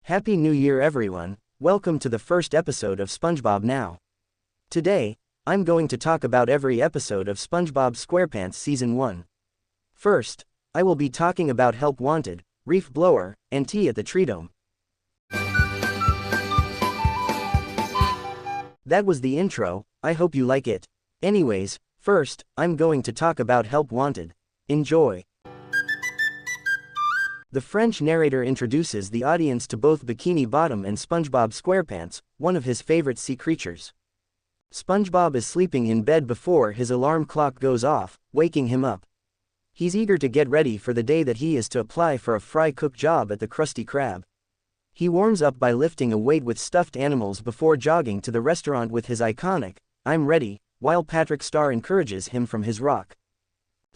Happy New Year everyone, welcome to the first episode of SpongeBob Now. Today, I'm going to talk about every episode of SpongeBob SquarePants Season 1. First, I will be talking about Help Wanted, Reef Blower, and Tea at the Treedome. That was the intro, I hope you like it. Anyways, first, I'm going to talk about Help Wanted. Enjoy. The French narrator introduces the audience to both Bikini Bottom and SpongeBob SquarePants, one of his favorite sea creatures. SpongeBob is sleeping in bed before his alarm clock goes off, waking him up. He's eager to get ready for the day that he is to apply for a fry cook job at the Krusty Krab. He warms up by lifting a weight with stuffed animals before jogging to the restaurant with his iconic, "I'm ready," while Patrick Star encourages him from his rock.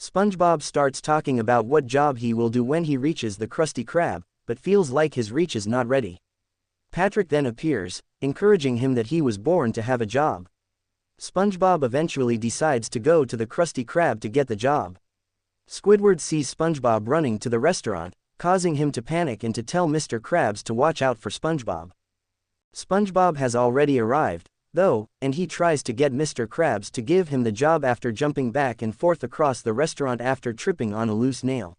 SpongeBob starts talking about what job he will do when he reaches the Krusty Krab, but feels like his reach is not ready. Patrick then appears, encouraging him that he was born to have a job. SpongeBob eventually decides to go to the Krusty Krab to get the job. Squidward sees SpongeBob running to the restaurant, causing him to panic and to tell Mr. Krabs to watch out for SpongeBob. SpongeBob has already arrived, though, and he tries to get Mr. Krabs to give him the job after jumping back and forth across the restaurant after tripping on a loose nail.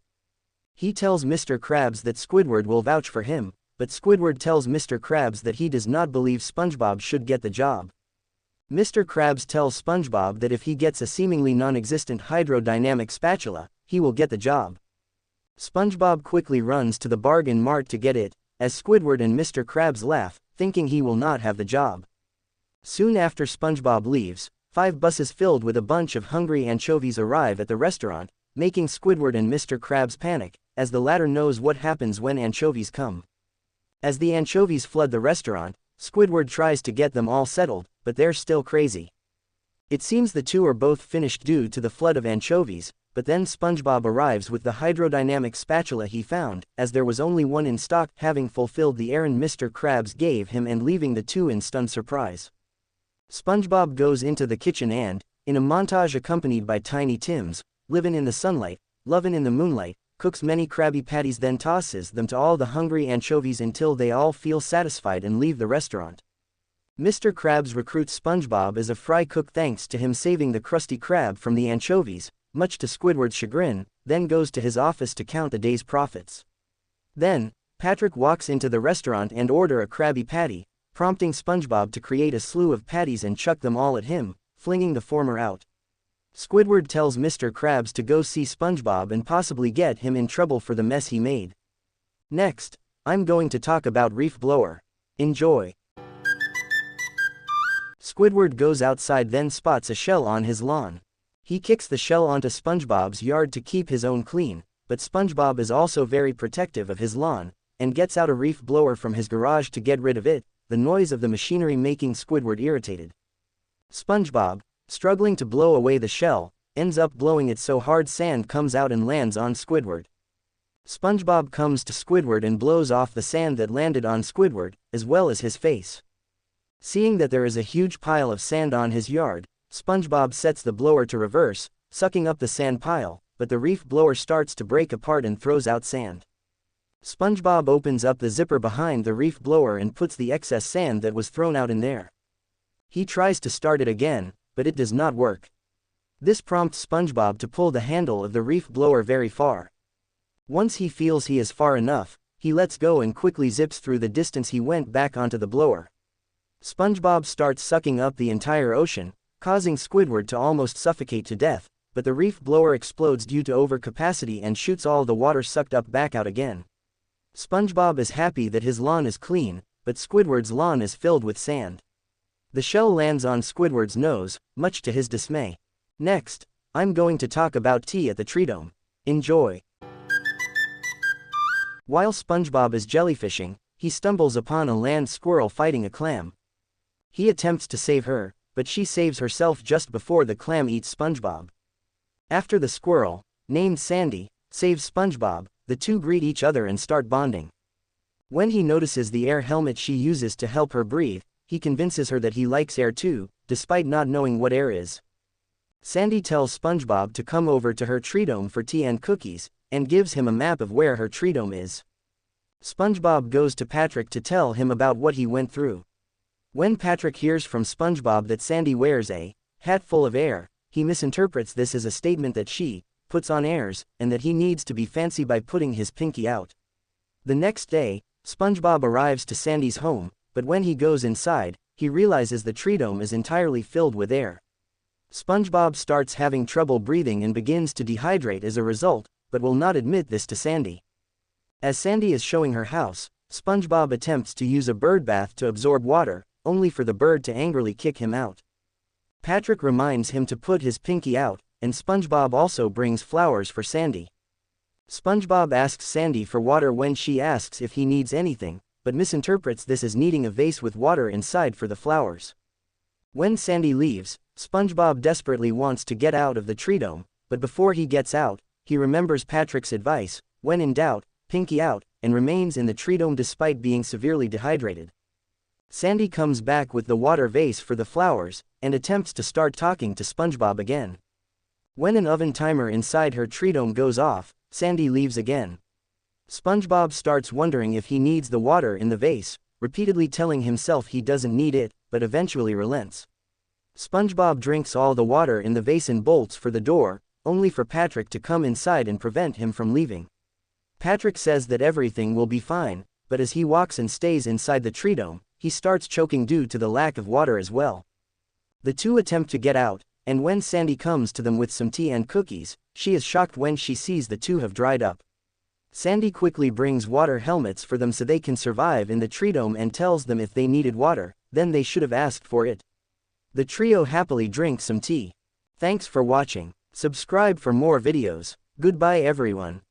He tells Mr. Krabs that Squidward will vouch for him, but Squidward tells Mr. Krabs that he does not believe SpongeBob should get the job. Mr. Krabs tells SpongeBob that if he gets a seemingly non-existent hydrodynamic spatula, he will get the job. SpongeBob quickly runs to the bargain mart to get it, as Squidward and Mr. Krabs laugh, thinking he will not have the job. Soon after SpongeBob leaves, 5 buses filled with a bunch of hungry anchovies arrive at the restaurant, making Squidward and Mr. Krabs panic, as the latter knows what happens when anchovies come. As the anchovies flood the restaurant, Squidward tries to get them all settled, but they're still crazy. It seems the two are both finished due to the flood of anchovies, but then SpongeBob arrives with the hydrodynamic spatula he found, as there was only one in stock, having fulfilled the errand Mr. Krabs gave him and leaving the two in stunned surprise. SpongeBob goes into the kitchen and, in a montage accompanied by Tiny Tims, livin' in the sunlight, lovin' in the moonlight, cooks many Krabby Patties, then tosses them to all the hungry anchovies until they all feel satisfied and leave the restaurant. Mr. Krabs recruits SpongeBob as a fry cook thanks to him saving the Krusty Krab from the anchovies, much to Squidward's chagrin, then goes to his office to count the day's profits. Then, Patrick walks into the restaurant and order a Krabby Patty, prompting SpongeBob to create a slew of patties and chuck them all at him, flinging the former out. Squidward tells Mr. Krabs to go see SpongeBob and possibly get him in trouble for the mess he made. Next, I'm going to talk about Reef Blower. Enjoy. Squidward goes outside, then spots a shell on his lawn. He kicks the shell onto SpongeBob's yard to keep his own clean, but SpongeBob is also very protective of his lawn, and gets out a reef blower from his garage to get rid of it, the noise of the machinery making Squidward irritated. SpongeBob, struggling to blow away the shell, ends up blowing it so hard sand comes out and lands on Squidward. SpongeBob comes to Squidward and blows off the sand that landed on Squidward, as well as his face. Seeing that there is a huge pile of sand on his yard, SpongeBob sets the blower to reverse, sucking up the sand pile, but the reef blower starts to break apart and throws out sand. SpongeBob opens up the zipper behind the reef blower and puts the excess sand that was thrown out in there. He tries to start it again, but it does not work. This prompts SpongeBob to pull the handle of the reef blower very far. Once he feels he is far enough, he lets go and quickly zips through the distance he went back onto the blower. SpongeBob starts sucking up the entire ocean, causing Squidward to almost suffocate to death, but the reef blower explodes due to overcapacity and shoots all the water sucked up back out again. SpongeBob is happy that his lawn is clean, but Squidward's lawn is filled with sand. The shell lands on Squidward's nose, much to his dismay. Next, I'm going to talk about Tea at the Treedome. Enjoy. While SpongeBob is jellyfishing, he stumbles upon a land squirrel fighting a clam. He attempts to save her, but she saves herself just before the clam eats SpongeBob. After the squirrel, named Sandy, saves SpongeBob, the two greet each other and start bonding. When he notices the air helmet she uses to help her breathe, he convinces her that he likes air too, despite not knowing what air is. Sandy tells SpongeBob to come over to her Treedome for tea and cookies, and gives him a map of where her Treedome is. SpongeBob goes to Patrick to tell him about what he went through. When Patrick hears from SpongeBob that Sandy wears a hat full of air, he misinterprets this as a statement that she puts on airs, and that he needs to be fancy by putting his pinky out. The next day, SpongeBob arrives to Sandy's home, but when he goes inside, he realizes the Treedome is entirely filled with air. SpongeBob starts having trouble breathing and begins to dehydrate as a result, but will not admit this to Sandy. As Sandy is showing her house, SpongeBob attempts to use a bird bath to absorb water, only for the bird to angrily kick him out. Patrick reminds him to put his pinky out, and SpongeBob also brings flowers for Sandy. SpongeBob asks Sandy for water when she asks if he needs anything, but misinterprets this as needing a vase with water inside for the flowers. When Sandy leaves, SpongeBob desperately wants to get out of the Treedome, but before he gets out, he remembers Patrick's advice, when in doubt, pinky out, and remains in the Treedome despite being severely dehydrated. Sandy comes back with the water vase for the flowers, and attempts to start talking to SpongeBob again. When an oven timer inside her Treedome goes off, Sandy leaves again. SpongeBob starts wondering if he needs the water in the vase, repeatedly telling himself he doesn't need it, but eventually relents. SpongeBob drinks all the water in the vase and bolts for the door, only for Patrick to come inside and prevent him from leaving. Patrick says that everything will be fine, but as he walks and stays inside the Treedome, he starts choking due to the lack of water as well. The two attempt to get out, and when Sandy comes to them with some tea and cookies, she is shocked when she sees the two have dried up. Sandy quickly brings water helmets for them so they can survive in the Treedome and tells them if they needed water, then they should have asked for it. The trio happily drinks some tea. Thanks for watching. Subscribe for more videos. Goodbye everyone.